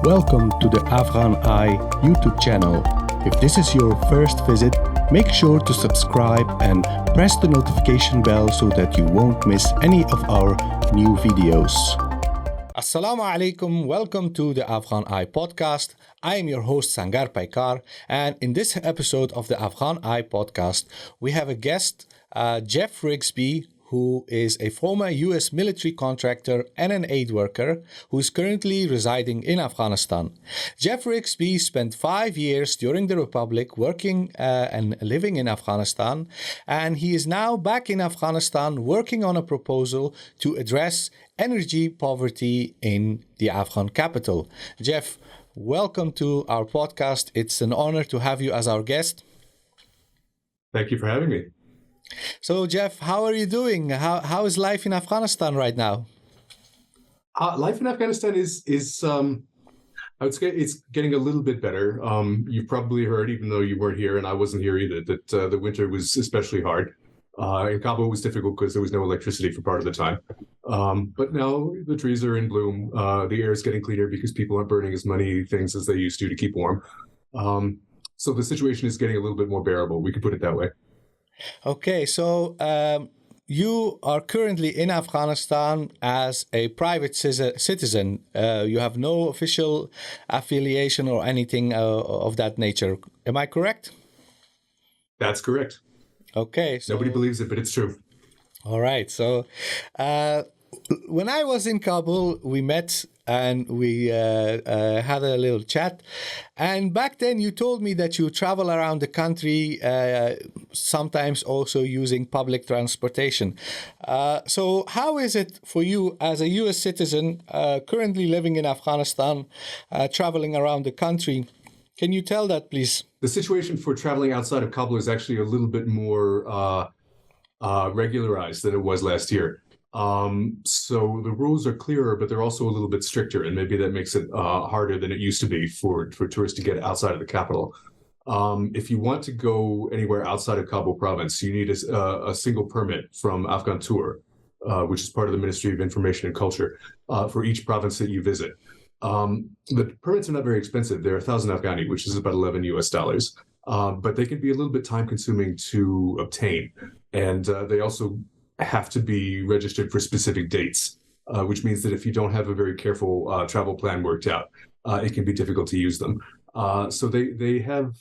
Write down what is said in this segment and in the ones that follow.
Welcome to the Afghan Eye YouTube channel. If this is your first visit, make sure to subscribe and press the notification bell so that you won't miss any of our new videos. Assalamu alaikum, welcome to the Afghan Eye podcast. I am your host Sangar, and in this episode of the Afghan Eye podcast, we have a guest, Jeff Rigsby, who is a former U.S. military contractor and an aid worker who is currently residing in Afghanistan. Jeff Rigsby spent 5 years during the Republic working and living in Afghanistan, and he is now back in Afghanistan working on a proposal to address energy poverty in the Afghan capital. Jeff, welcome to our podcast. It's an honor to have you as our guest. Thank you for having me. So, Jeff, how are you doing? How is life in Afghanistan right now? Life in Afghanistan is I would say it's getting a little bit better. You've probably heard, even though you weren't here and I wasn't here either, that the winter was especially hard. In Kabul, it was difficult because there was no electricity for part of the time. But now the trees are in bloom. The air is getting cleaner because people aren't burning as many things as they used to keep warm. So the situation is getting a little bit more bearable. We could put it that way. Okay, so you are currently in Afghanistan as a private citizen. You have no official affiliation or anything of that nature. Am I correct? That's correct. Okay. So, nobody believes it, but it's true. All right. So when I was in Kabul, we met and we had a little chat. And back then you told me that you travel around the country, sometimes also using public transportation. So how is it for you as a U.S. citizen currently living in Afghanistan, traveling around the country? Can you tell that, please? The situation for traveling outside of Kabul is actually a little bit more regularized than it was last year. So the rules are clearer, but they're also a little bit stricter, and maybe that makes it harder than it used to be for tourists to get outside of the capital. If you want to go anywhere outside of Kabul province, you need a single permit from Afghan Tour, which is part of the Ministry of Information and Culture, for each province that you visit. The permits are not very expensive. They're 1,000 Afghani, which is about $11 US, but they can be a little bit time consuming to obtain. And they also have to be registered for specific dates, which means that if you don't have a very careful travel plan worked out, it can be difficult to use them. So they have,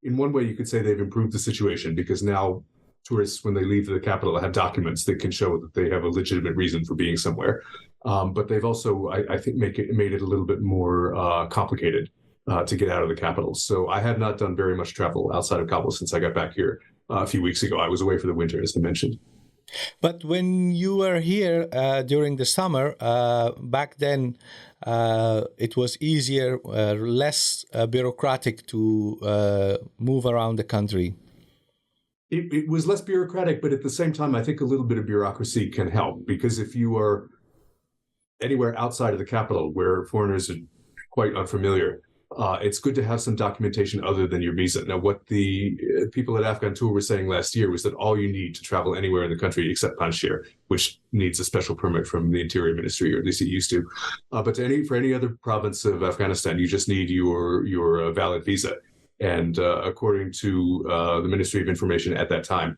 in one way, you could say they've improved the situation because now tourists, when they leave the capital, have documents that can show that they have a legitimate reason for being somewhere. But they've also, I think, made it a little bit more complicated to get out of the capital. So I have not done very much travel outside of Kabul since I got back here a few weeks ago. I was away for the winter, as I mentioned. But when you were here during the summer, back then, it was easier, less bureaucratic to move around the country. It was less bureaucratic, but at the same time, I think a little bit of bureaucracy can help, because if you are anywhere outside of the capital where foreigners are quite unfamiliar, it's good to have some documentation other than your visa. Now, what the people at Afghan Tour were saying last year was that all you need to travel anywhere in the country except Panjshir, which needs a special permit from the Interior Ministry, or at least it used to. But for any other province of Afghanistan, you just need your valid visa. And according to the Ministry of Information at that time,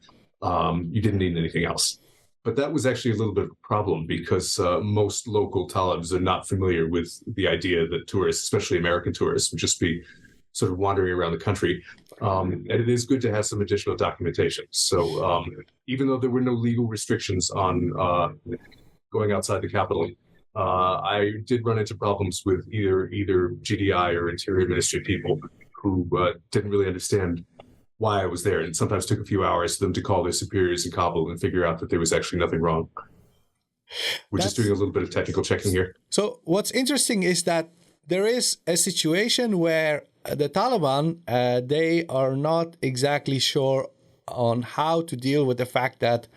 you didn't need anything else. But that was actually a little bit of a problem because most local Talibs are not familiar with the idea that tourists, especially American tourists, would just be sort of wandering around the country. And it is good to have some additional documentation. So even though there were no legal restrictions on going outside the capital, I did run into problems with either GDI or Interior Ministry people who didn't really understand why I was there, and sometimes took a few hours for them to call their superiors in Kabul and figure out that there was actually nothing wrong. We're just doing a little bit of technical checking here. So what's interesting is that there is a situation where the Taliban, they are not exactly sure on how to deal with the fact that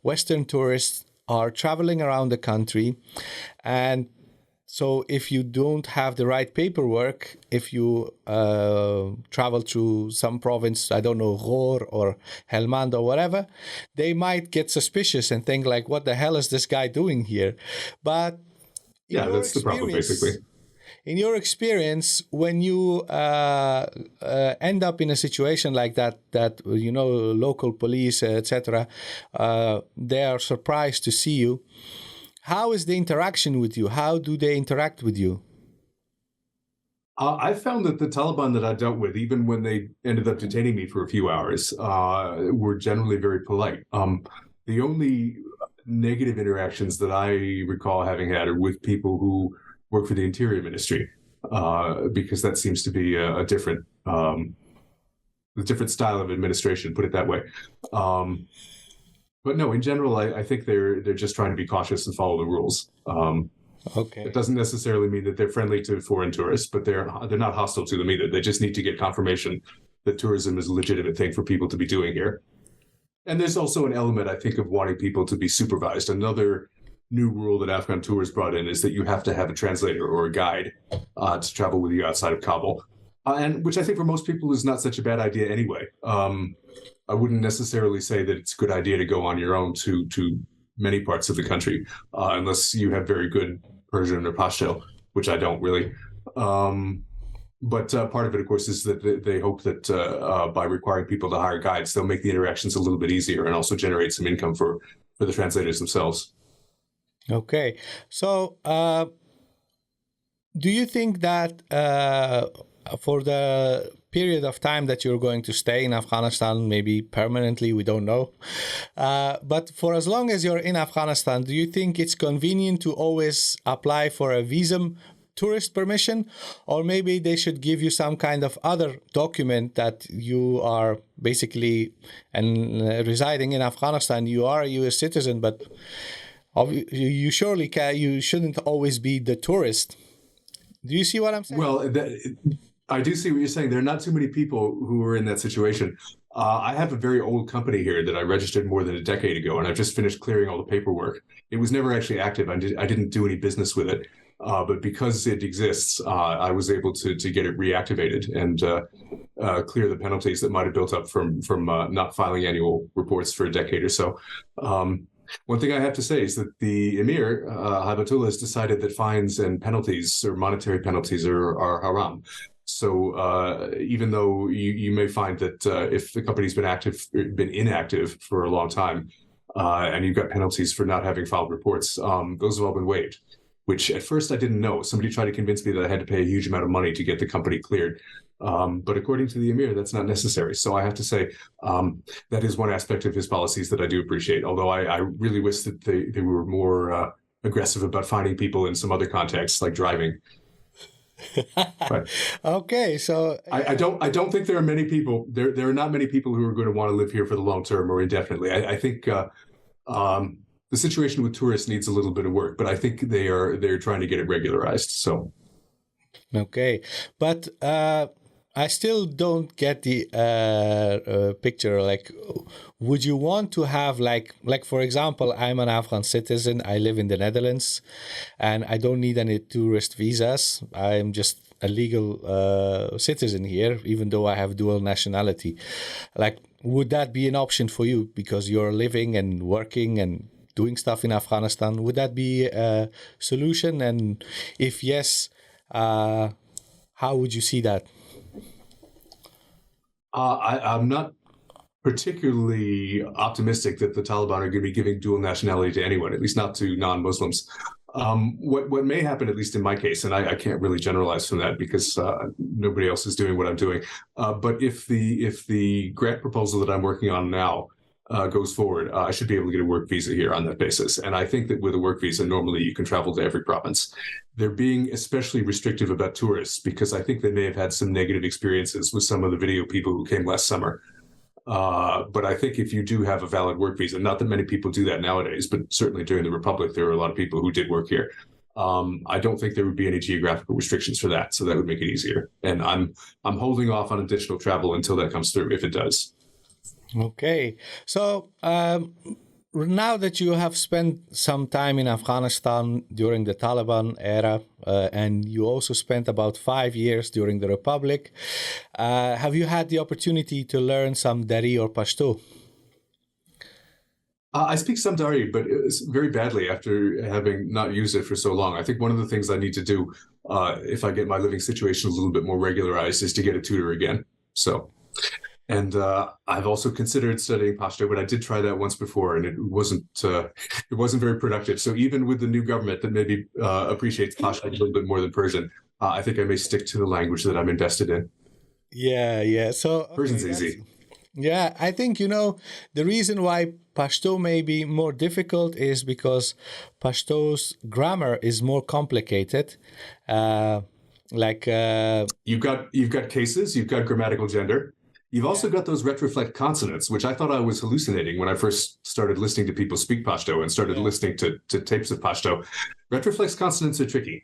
Western tourists are traveling around the country, and so if you don't have the right paperwork, if you travel through some province, I don't know, Ghor or Helmand or whatever, they might get suspicious and think like, what the hell is this guy doing here? But yeah, that's the problem, basically. in your experience, when you end up in a situation like that local police, etc., they are surprised to see you. How is the interaction with you? How do they interact with you? I found that the Taliban that I dealt with, even when they ended up detaining me for a few hours, were generally very polite. The only negative interactions that I recall having had are with people who work for the Interior Ministry, because that seems to be a different style of administration, put it that way. But no, in general, I think they're just trying to be cautious and follow the rules. Okay. It doesn't necessarily mean that they're friendly to foreign tourists, but they're not hostile to them either. They just need to get confirmation that tourism is a legitimate thing for people to be doing here. And there's also an element, I think, of wanting people to be supervised. Another new rule that Afghan Tours brought in is that you have to have a translator or a guide to travel with you outside of Kabul, and which I think for most people is not such a bad idea anyway. I wouldn't necessarily say that it's a good idea to go on your own to many parts of the country, unless you have very good Persian or Pashto, which I don't really. But part of it, of course, is that they hope that by requiring people to hire guides, they'll make the interactions a little bit easier and also generate some income for the translators themselves. Okay. So do you think that for the period of time that you're going to stay in Afghanistan, maybe permanently, we don't know, but for as long as you're in Afghanistan, do you think it's convenient to always apply for a visa tourist permission, or maybe they should give you some kind of other document that you are basically residing in Afghanistan? You are a U.S. citizen, but you surely you shouldn't always be the tourist. Do you see what I'm saying? Well, I do see what you're saying. There are not too many people who are in that situation. I have a very old company here that I registered more than a decade ago, and I've just finished clearing all the paperwork. It was never actually active. I didn't do any business with it, but because it exists, I was able to get it reactivated and clear the penalties that might have built up from not filing annual reports for a decade or so. One thing I have to say is that the Emir, Hibatullah, has decided that fines and penalties or monetary penalties are haram. So even though you may find that if the company's been inactive for a long time, and you've got penalties for not having filed reports, those have all been waived, which at first I didn't know. Somebody tried to convince me that I had to pay a huge amount of money to get the company cleared. But according to the Emir, that's not necessary. So I have to say that is one aspect of his policies that I do appreciate, although I really wish that they were more aggressive about finding people in some other contexts, like driving. But okay, so I don't think there are many people. There are not many people who are going to want to live here for the long term or indefinitely. I think the situation with tourists needs a little bit of work, but I think they're trying to get it regularized. So okay, but I still don't get the picture. Like, would you want to have like for example, I'm an Afghan citizen. I live in the Netherlands, and I don't need any tourist visas. I'm just a legal citizen here, even though I have dual nationality. Like, would that be an option for you because you're living and working and doing stuff in Afghanistan? Would that be a solution? And if yes, how would you see that? I'm not particularly optimistic that the Taliban are going to be giving dual nationality to anyone, at least not to non-Muslims. What may happen, at least in my case, and I can't really generalize from that because nobody else is doing what I'm doing. But if the grant proposal that I'm working on now goes forward, I should be able to get a work visa here on that basis. And I think that with a work visa, normally you can travel to every province. They're being especially restrictive about tourists because I think they may have had some negative experiences with some of the video people who came last summer. But I think if you do have a valid work visa, not that many people do that nowadays, but certainly during the Republic, there were a lot of people who did work here. I don't think there would be any geographical restrictions for that, so that would make it easier. And I'm holding off on additional travel until that comes through, if it does. Okay, so now that you have spent some time in Afghanistan during the Taliban era, and you also spent about 5 years during the Republic, have you had the opportunity to learn some Dari or Pashto? I speak some Dari, but it's very badly after having not used it for so long. I think one of the things I need to do, if I get my living situation a little bit more regularized, is to get a tutor again. So, and I've also considered studying Pashto, but I did try that once before, and it wasn't very productive. So even with the new government that maybe appreciates Pashto a little bit more than Persian, I think I may stick to the language that I'm invested in. Yeah, yeah. So okay, Persian's easy. yeah, I think, the reason why Pashto may be more difficult is because Pashto's grammar is more complicated. Like You've got cases, you've got grammatical gender. You've also got those retroflect consonants, which I thought I was hallucinating when I first started listening to people speak Pashto and started listening to tapes of Pashto. Retroflex consonants are tricky.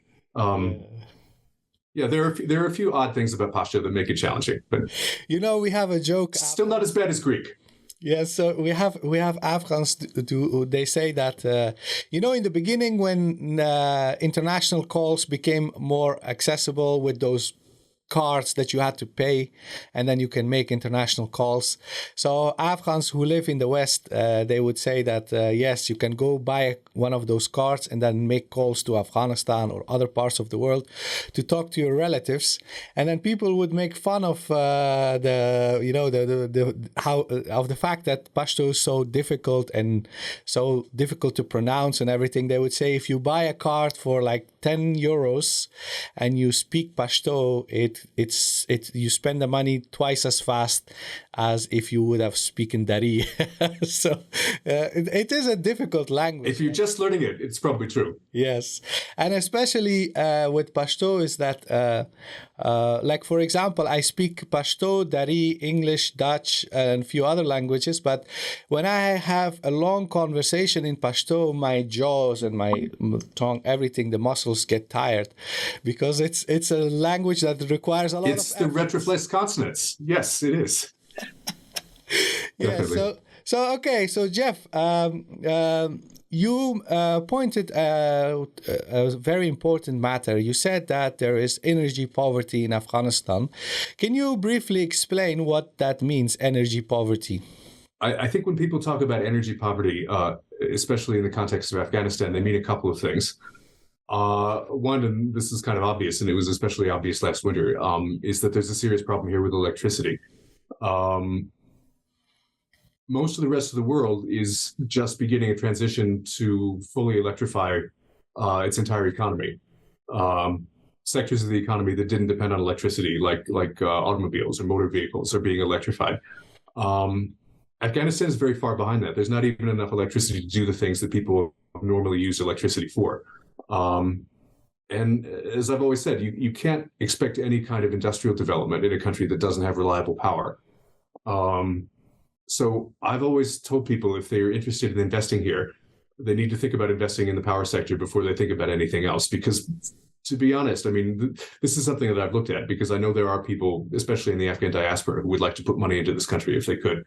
Yeah, there are a few odd things about Pashto that make it challenging, but we have a joke. Still not as bad as Greek. Yeah, so we have Afghans they say that in the beginning when international calls became more accessible with those cards that you had to pay, and then you can make international calls. So Afghans who live in the West, they would say that yes, you can go buy one of those cards and then make calls to Afghanistan or other parts of the world to talk to your relatives, and then people would make fun of the fact that Pashto is so difficult to pronounce and everything. They would say if you buy a card for like 10 euros and you speak Pashto, you spend the money twice as fast as if you would have spoken Dari. So it is a difficult language. If you're just learning it, it's probably true. Yes, and especially with Pashto is that, like for example, I speak Pashto, Dari, English, Dutch, and a few other languages. But when I have a long conversation in Pashto, my jaws and my tongue, everything, the muscles get tired because it's a language that requires a lot It's of the retroflex consonants. Yes, it is. Yeah. So okay. So Jeff, you pointed out a very important matter. You said that there is energy poverty in Afghanistan. Can you briefly explain what that means, energy poverty? I think when people talk about energy poverty, especially in the context of Afghanistan, they mean a couple of things. One, and this is kind of obvious, and it was especially obvious last winter, is that there's a serious problem here with electricity. Most of the rest of the world is just beginning a transition to fully electrify its entire economy. Sectors of the economy that didn't depend on electricity, like automobiles or motor vehicles, are being electrified. Afghanistan is very far behind that. There's not even enough electricity to do the things that people normally use electricity for. And as I've always said, you can't expect any kind of industrial development in a country that doesn't have reliable power. So I've always told people if they're interested in investing here, they need to think about investing in the power sector before they think about anything else. Because to be honest, I mean, this is something that I've looked at because I know there are people, especially in the Afghan diaspora, who would like to put money into this country if they could.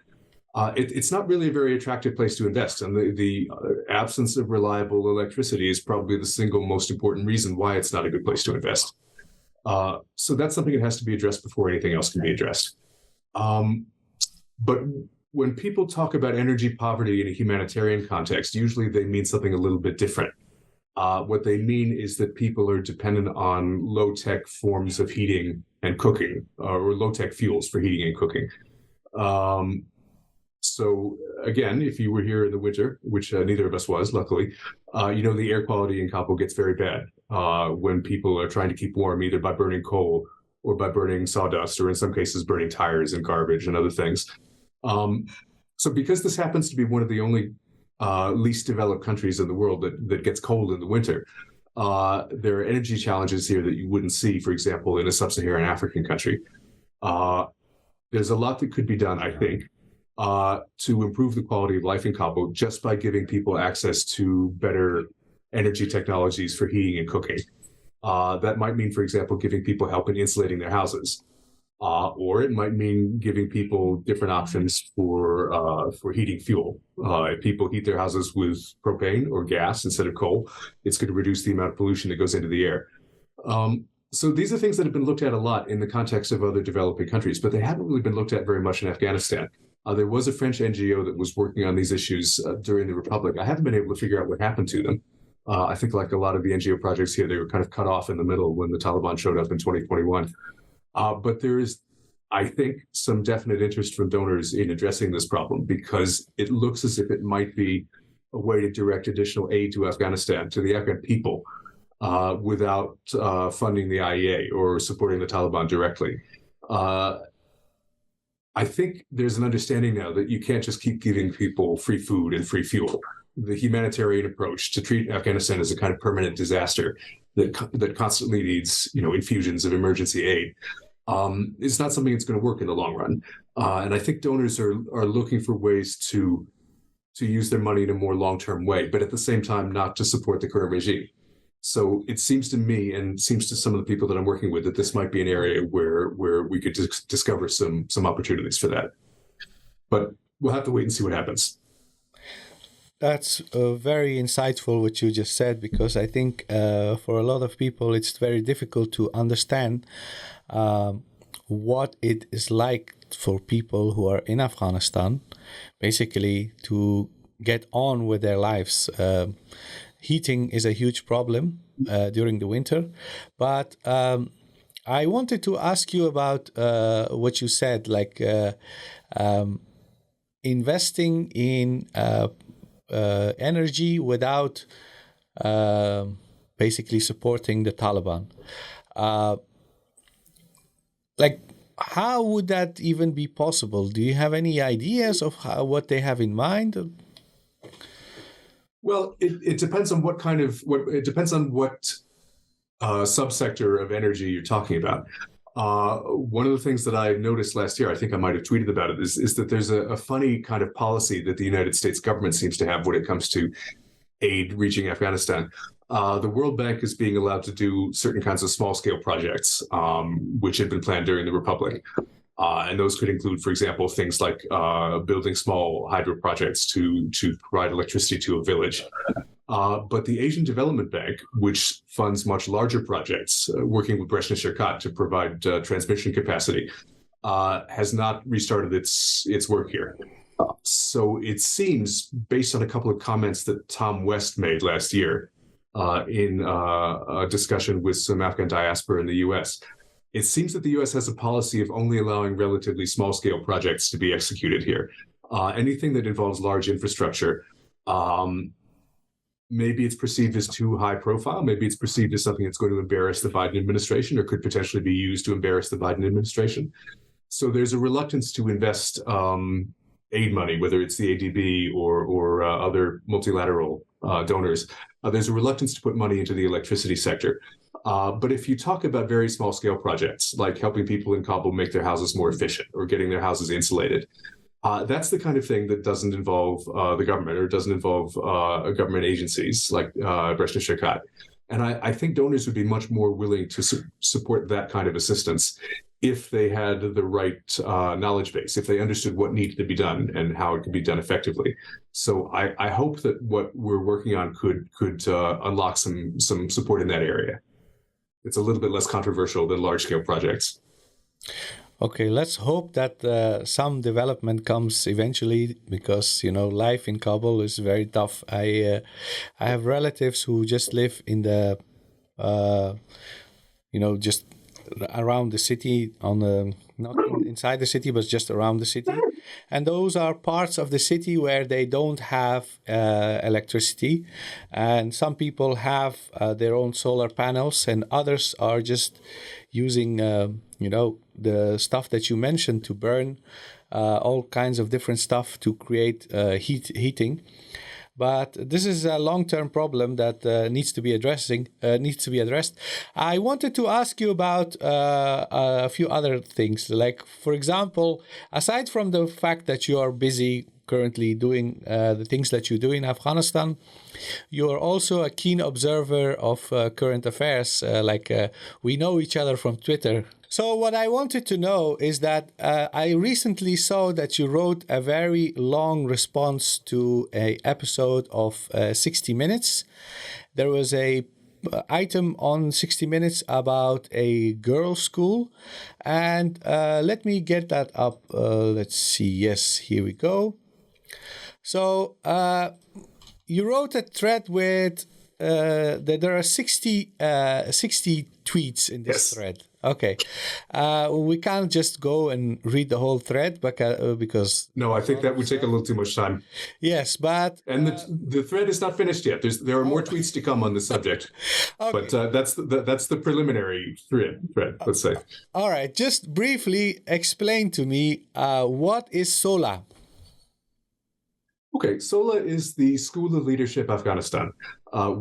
It's not really a very attractive place to invest. And the absence of reliable electricity is probably the single most important reason why it's not a good place to invest. So that's something that has to be addressed before anything else can be addressed. But when people talk about energy poverty in a humanitarian context, usually they mean something a little bit different. What they mean is that people are dependent on low-tech forms of heating and cooking, or low-tech fuels for heating and cooking. So again, if you were here in the winter, which neither of us was, luckily, the air quality in Kabul gets very bad when people are trying to keep warm, either by burning coal or by burning sawdust, or in some cases burning tires and garbage and other things. So because this happens to be one of the only least developed countries in the world that gets cold in the winter, there are energy challenges here that you wouldn't see, for example, in a sub-Saharan African country. There's a lot that could be done, I think, to improve the quality of life in Kabul just by giving people access to better energy technologies for heating and cooking. That might mean, for example, giving people help in insulating their houses. Or it might mean giving people different options for heating fuel. If people heat their houses with propane or gas instead of coal, it's going to reduce the amount of pollution that goes into the air. So these are things that have been looked at a lot in the context of other developing countries, but they haven't really been looked at very much in Afghanistan. There was a French NGO that was working on these issues during the Republic. I haven't been able to figure out what happened to them. I think like a lot of the NGO projects here, they were kind of cut off in the middle when the Taliban showed up in 2021. But there is, I think, some definite interest from donors in addressing this problem because it looks as if it might be a way to direct additional aid to Afghanistan, to the Afghan people, without funding the IEA or supporting the Taliban directly. I think there's an understanding now that you can't just keep giving people free food and free fuel. The humanitarian approach to treat Afghanistan as a kind of permanent disaster that constantly needs, infusions of emergency aid. It's not something that's going to work in the long run. And I think donors are looking for ways to use their money in a more long-term way, but at the same time, not to support the current regime. So it seems to me, and seems to some of the people that I'm working with, that this might be an area where we could discover some opportunities for that. But we'll have to wait and see what happens. That's very insightful what you just said, because I think for a lot of people it's very difficult to understand what it is like for people who are in Afghanistan, basically to get on with their lives. Heating is a huge problem during the winter, but I wanted to ask you about what you said, like investing in energy without basically supporting the Taliban. How would that even be possible? Do you have any ideas of what they have in mind? Well, it depends on what subsector of energy you're talking about. One of the things that I noticed last year, I think I might have tweeted about it, is that there's a funny kind of policy that the United States government seems to have when it comes to aid reaching Afghanistan. The World Bank is being allowed to do certain kinds of small-scale projects, which had been planned during the Republic. And those could include, for example, things like building small hydro projects to provide electricity to a village. But the Asian Development Bank, which funds much larger projects, working with Brezhnev Shirkat to provide transmission capacity, has not restarted its work here. So it seems, based on a couple of comments that Tom West made last year in a discussion with some Afghan diaspora in the U.S., it seems that the U.S. has a policy of only allowing relatively small-scale projects to be executed here. Anything that involves large infrastructure, maybe it's perceived as too high profile. Maybe it's perceived as something that's going to embarrass the Biden administration or could potentially be used to embarrass the Biden administration. So there's a reluctance to invest aid money, whether it's the ADB or other multilateral donors. There's a reluctance to put money into the electricity sector. But if you talk about very small scale projects, like helping people in Kabul make their houses more efficient or getting their houses insulated, that's the kind of thing that doesn't involve the government or doesn't involve government agencies like Brezhnev Shirkat. And I think donors would be much more willing to support that kind of assistance if they had the right knowledge base, if they understood what needed to be done and how it could be done effectively. So I hope that what we're working on could unlock some support in that area. It's a little bit less controversial than large-scale projects. Okay, let's hope that some development comes eventually, because life in Kabul is very tough. I have relatives who just live in the just around the city, not inside the city, but just around the city. And those are parts of the city where they don't have electricity. And some people have their own solar panels, and others are just using, the stuff that you mentioned to burn all kinds of different stuff to create heating. But this is a long-term problem that needs to be addressed. I wanted to ask you about a few other things. Like, for example, aside from the fact that you are busy currently doing the things that you do in Afghanistan, you are also a keen observer of current affairs. We know each other from Twitter. So what I wanted to know is that I recently saw that you wrote a very long response to an episode of 60 Minutes. There was a item on 60 Minutes about a girls' school. And let me get that up. Let's see. Yes, here we go. So you wrote a thread with that there are 60 tweets in this thread. Okay. We can't just go and read the whole thread because... No, I think that would take a little too much time. Yes, but... And the thread is not finished yet. There are more tweets to come on this subject. Okay. But that's the preliminary thread, let's say. All right. Just briefly explain to me, what is SOLA? Okay, SOLA is the School of Leadership Afghanistan,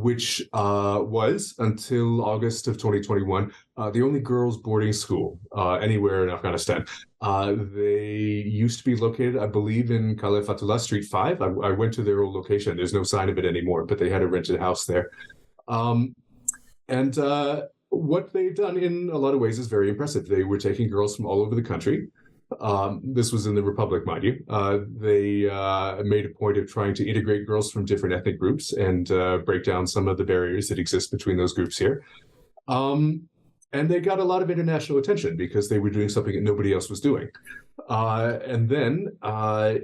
which was, until August of 2021, the only girls' boarding school anywhere in Afghanistan. They used to be located, I believe, in Khalifatullah Street 5. I went to their old location. There's no sign of it anymore, but they had a rented house there. What they've done in a lot of ways is very impressive. They were taking girls from all over the country. This was in the Republic, mind you. They made a point of trying to integrate girls from different ethnic groups and break down some of the barriers that exist between those groups here. And they got a lot of international attention because they were doing something that nobody else was doing. And then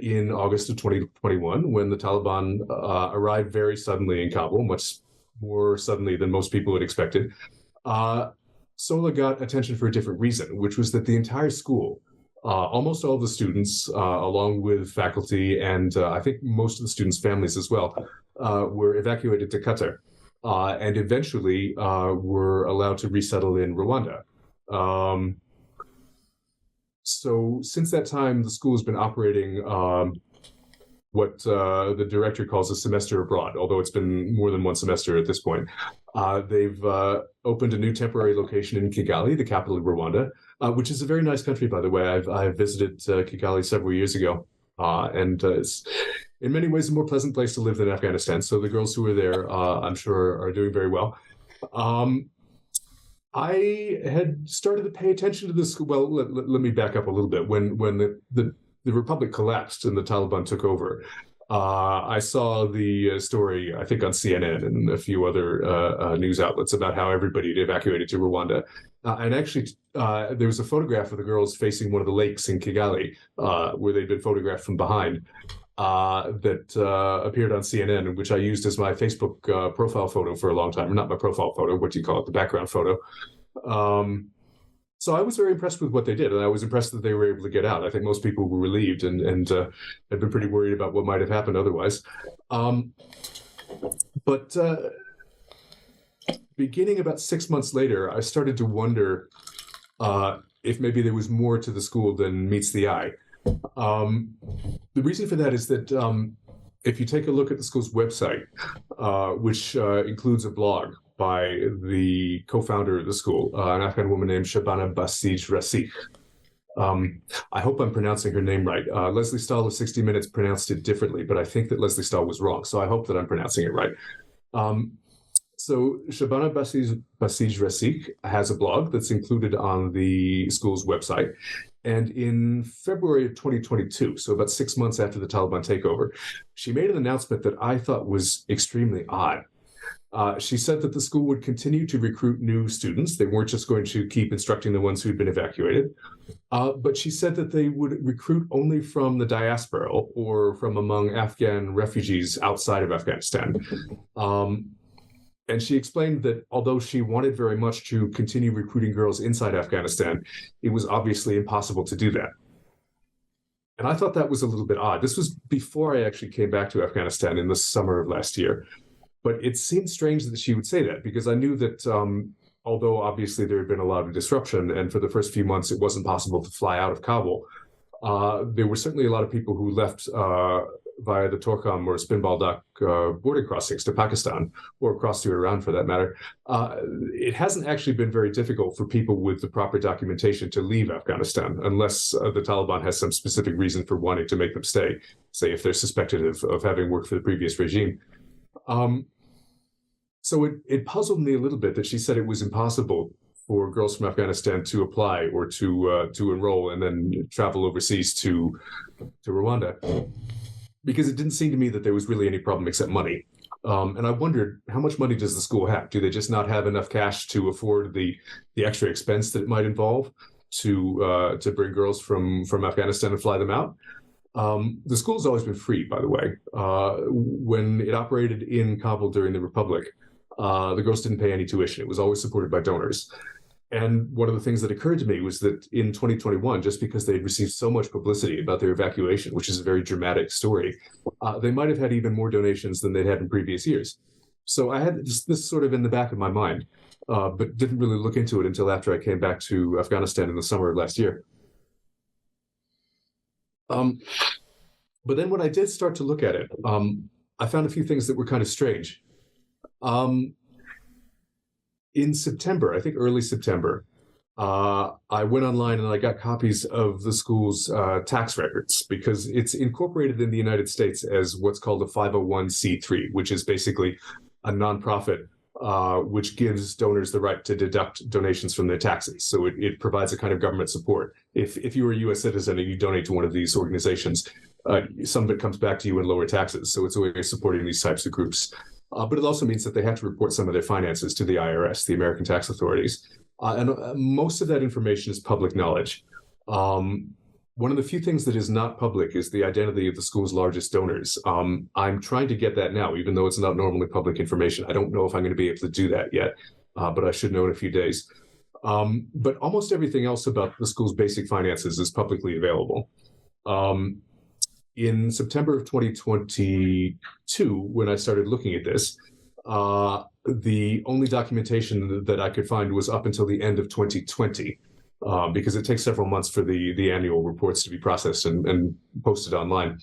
in August of 2021, when the Taliban arrived very suddenly in Kabul, much more suddenly than most people had expected, SOLA got attention for a different reason, which was that the entire school, almost all of the students, along with faculty and I think most of the students' families as well, were evacuated to Qatar and eventually were allowed to resettle in Rwanda. So since that time, the school has been operating what the director calls a semester abroad, although it's been more than one semester at this point. They've opened a new temporary location in Kigali, the capital of Rwanda, which is a very nice country, by the way. I've visited Kigali several years ago, and it's in many ways a more pleasant place to live than Afghanistan. So the girls who are there, I'm sure, are doing very well. I had started to pay attention to this. Well, let me back up a little bit. When the Republic collapsed and the Taliban took over, I saw the story, I think, on CNN and a few other news outlets about how everybody had evacuated to Rwanda. And actually, there was a photograph of the girls facing one of the lakes in Kigali, where they'd been photographed from behind, that appeared on CNN, which I used as my Facebook profile photo for a long time. Not my profile photo, what do you call it? The background photo. So I was very impressed with what they did, and I was impressed that they were able to get out. I think most people were relieved and had been pretty worried about what might have happened otherwise. But beginning about 6 months later, I started to wonder if maybe there was more to the school than meets the eye. The reason for that is that if you take a look at the school's website, which includes a blog by the co-founder of the school, an Afghan woman named Shabana Basij Rasik. I hope I'm pronouncing her name right. Leslie Stahl of 60 Minutes pronounced it differently, but I think that Leslie Stahl was wrong, so I hope that I'm pronouncing it right. So Shabana Basij Rasik has a blog that's included on the school's website. And in February of 2022, so about 6 months after the Taliban takeover, she made an announcement that I thought was extremely odd. She said that the school would continue to recruit new students. They weren't just going to keep instructing the ones who'd been evacuated. But she said that they would recruit only from the diaspora or from among Afghan refugees outside of Afghanistan. And she explained that although she wanted very much to continue recruiting girls inside Afghanistan, it was obviously impossible to do that. And I thought that was a little bit odd. This was before I actually came back to Afghanistan in the summer of last year. But it seemed strange that she would say that, because I knew that although obviously there had been a lot of disruption, and for the first few months it wasn't possible to fly out of Kabul, there were certainly a lot of people who left via the Torkham or Spinbaldak border crossings to Pakistan, or across to Iran for that matter. It hasn't actually been very difficult for people with the proper documentation to leave Afghanistan, unless the Taliban has some specific reason for wanting to make them stay, say if they're suspected of having worked for the previous regime. So it puzzled me a little bit that she said it was impossible for girls from Afghanistan to apply or to enroll and then travel overseas to Rwanda, because it didn't seem to me that there was really any problem except money. And I wondered, how much money does the school have? Do they just not have enough cash to afford the extra expense that it might involve to bring girls from Afghanistan and fly them out? The school's always been free, by the way. When it operated in Kabul during the Republic, the girls didn't pay any tuition. It was always supported by donors. And one of the things that occurred to me was that in 2021, just because they'd received so much publicity about their evacuation, which is a very dramatic story, they might have had even more donations than they'd had in previous years. So I had this sort of in the back of my mind, but didn't really look into it until after I came back to Afghanistan in the summer of last year. But then when I did start to look at it, I found a few things that were kind of strange. In September, I think early September, I went online and I got copies of the school's tax records because it's incorporated in the United States as what's called a 501c3, which is basically a nonprofit which gives donors the right to deduct donations from their taxes. So it provides a kind of government support. If you were a U.S. citizen and you donate to one of these organizations, some of it comes back to you in lower taxes. So it's a way of supporting these types of groups. But it also means that they have to report some of their finances to the IRS, the American tax authorities. And most of that information is public knowledge. One of the few things that is not public is the identity of the school's largest donors. I'm trying to get that now, even though it's not normally public information. I don't know if I'm going to be able to do that yet, but I should know in a few days. But almost everything else about the school's basic finances is publicly available. In September of 2022, when I started looking at this, the only documentation that I could find was up until the end of 2020, because it takes several months for the annual reports to be processed and posted online.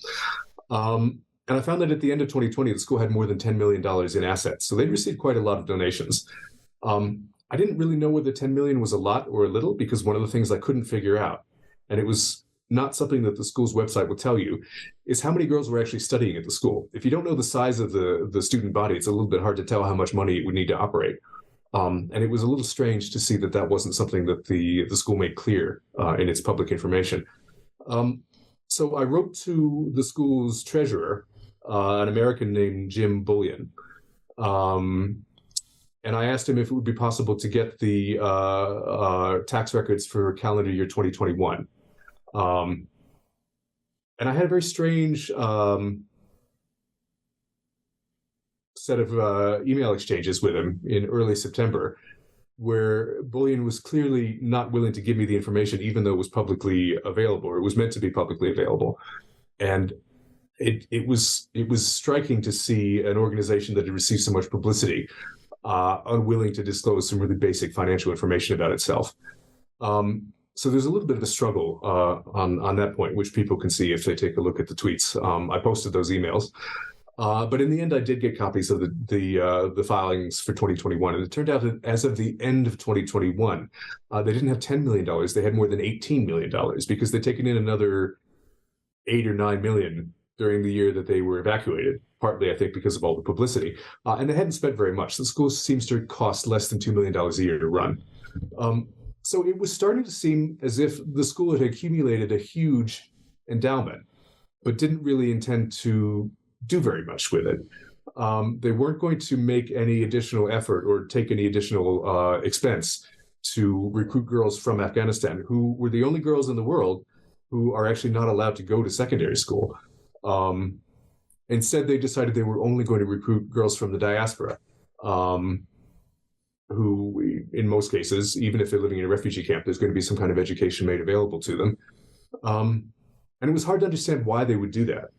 And I found that at the end of 2020, the school had more than $10 million in assets. So they'd received quite a lot of donations. I didn't really know whether 10 million was a lot or a little, because one of the things I couldn't figure out, and it was not something that the school's website will tell you, is how many girls were actually studying at the school. If you don't know the size of the student body, it's a little bit hard to tell how much money it would need to operate. And it was a little strange to see that wasn't something that the school made clear in its public information. So I wrote to the school's treasurer, an American named Jim Bullion, and I asked him if it would be possible to get the tax records for calendar year 2021. And I had a very strange set of email exchanges with him in early September, where Bullion was clearly not willing to give me the information, even though it was publicly available, or it was meant to be publicly available. And it was striking to see an organization that had received so much publicity unwilling to disclose some really basic financial information about itself. So there's a little bit of a struggle on that point, which people can see if they take a look at the tweets. I posted those emails. But in the end, I did get copies of the filings for 2021. And it turned out that as of the end of 2021, they didn't have $10 million. They had more than $18 million because they'd taken in another 8 or 9 million during the year that they were evacuated, partly, I think, because of all the publicity. And they hadn't spent very much. The school seems to cost less than $2 million a year to run. So it was starting to seem as if the school had accumulated a huge endowment, but didn't really intend to do very much with it. They weren't going to make any additional effort or take any additional expense to recruit girls from Afghanistan, who were the only girls in the world who are actually not allowed to go to secondary school. Instead, they decided they were only going to recruit girls from the diaspora, who, in most cases, even if they're living in a refugee camp, there's going to be some kind of education made available to them. And it was hard to understand why they would do that.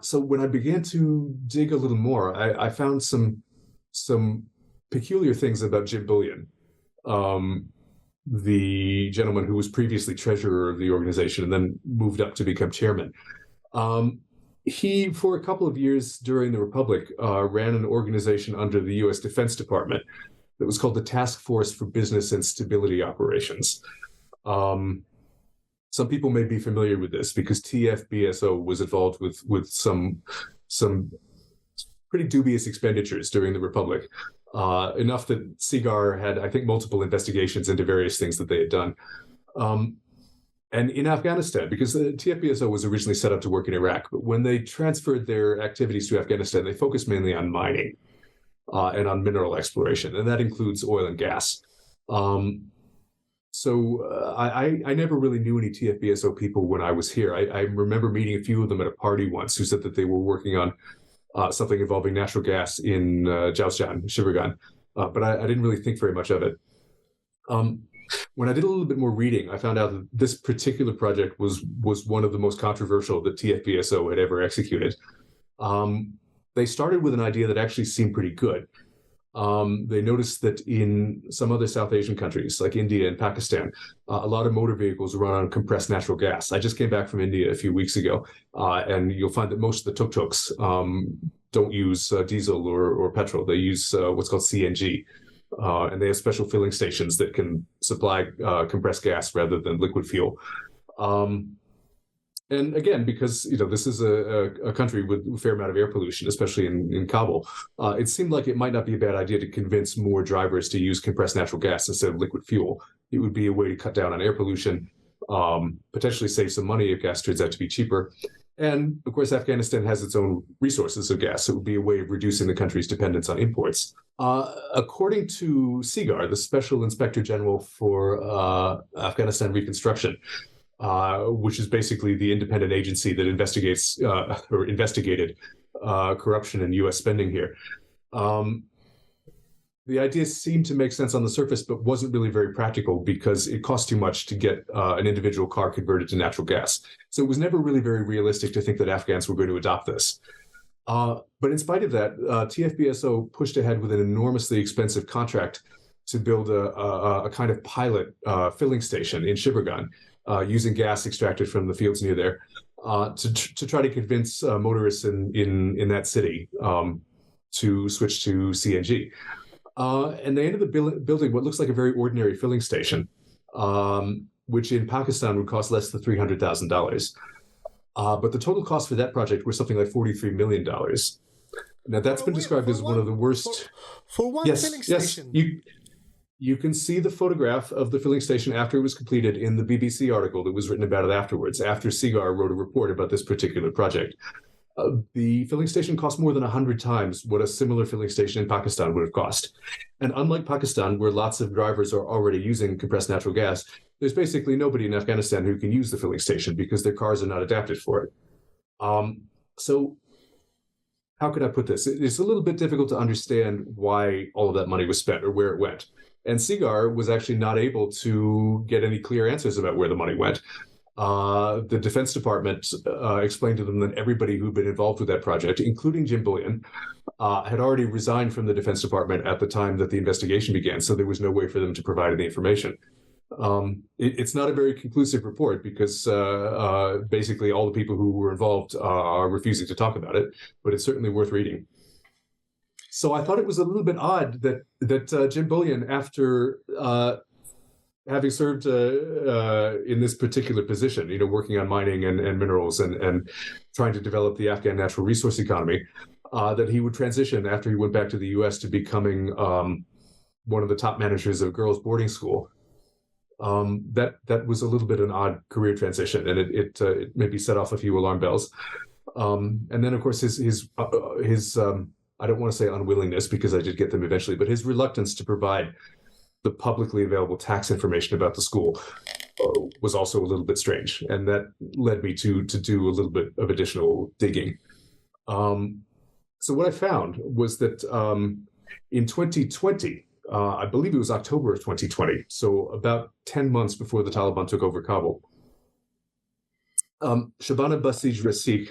So when I began to dig a little more, I found some peculiar things about Jim Bullion, the gentleman who was previously treasurer of the organization and then moved up to become chairman. He, for a couple of years during the Republic, ran an organization under the U.S. Defense Department that was called the Task Force for Business and Stability Operations. Some people may be familiar with this because TFBSO was involved with some pretty dubious expenditures during the Republic, enough that Sangar had, I think, multiple investigations into various things that they had done. And in Afghanistan, because the TFBSO was originally set up to work in Iraq, but when they transferred their activities to Afghanistan, they focused mainly on mining and on mineral exploration, and that includes oil and gas. I never really knew any TFBSO people when I was here. I remember meeting a few of them at a party once who said that they were working on something involving natural gas in Jowzjan, Shibirgan, but I didn't really think very much of it. When I did a little bit more reading, I found out that this particular project was one of the most controversial that TFBSO had ever executed. They started with an idea that actually seemed pretty good. They noticed that in some other South Asian countries, like India and Pakistan, a lot of motor vehicles run on compressed natural gas. I just came back from India a few weeks ago, and you'll find that most of the tuk-tuks don't use diesel or petrol. They use what's called CNG. And they have special filling stations that can supply compressed gas rather than liquid fuel. And again, because this is a country with a fair amount of air pollution, especially in Kabul, it seemed like it might not be a bad idea to convince more drivers to use compressed natural gas instead of liquid fuel. It would be a way to cut down on air pollution, potentially save some money if gas turns out to be cheaper. And of course, Afghanistan has its own resources of gas. So it would be a way of reducing the country's dependence on imports. According to Sangar, the Special Inspector General for Afghanistan Reconstruction, which is basically the independent agency that investigates or investigated corruption in U.S. spending here, the idea seemed to make sense on the surface, but wasn't really very practical because it cost too much to get an individual car converted to natural gas. So it was never really very realistic to think that Afghans were going to adopt this. But in spite of that, TFBSO pushed ahead with an enormously expensive contract to build a kind of pilot filling station in Shibirgan using gas extracted from the fields near there to try to convince motorists in that city to switch to CNG. And they ended up building what looks like a very ordinary filling station, which in Pakistan would cost less than $300,000. But the total cost for that project was something like $43 million. Now, that's been described as one of the worst. For one filling station? Yes, you can see the photograph of the filling station after it was completed in the BBC article that was written about it afterwards, after Sangar wrote a report about this particular project. The filling station cost more than 100 times what a similar filling station in Pakistan would have cost. And unlike Pakistan, where lots of drivers are already using compressed natural gas, there's basically nobody in Afghanistan who can use the filling station because their cars are not adapted for it. So how could I put this? It's a little bit difficult to understand why all of that money was spent or where it went. And Sangar was actually not able to get any clear answers about where the money went. The Defense Department explained to them that everybody who'd been involved with that project, including Jim Bullion, had already resigned from the Defense Department at the time that the investigation began, so there was no way for them to provide any information. It's not a very conclusive report because basically all the people who were involved are refusing to talk about it, but it's certainly worth reading. So I thought it was a little bit odd that Jim Bullion, after having served in this particular position, working on mining and minerals and trying to develop the Afghan natural resource economy, that he would transition after he went back to the U.S. to becoming one of the top managers of a girls' boarding school. That was a little bit an odd career transition, and it maybe set off a few alarm bells. And then, of course, his I don't want to say unwillingness because I did get them eventually, but his reluctance to provide the publicly available tax information about the school was also a little bit strange, and that led me to do a little bit of additional digging. So what I found was that in 2020, I believe it was October of 2020, so about 10 months before the Taliban took over Kabul, Shabana Basij Rasik,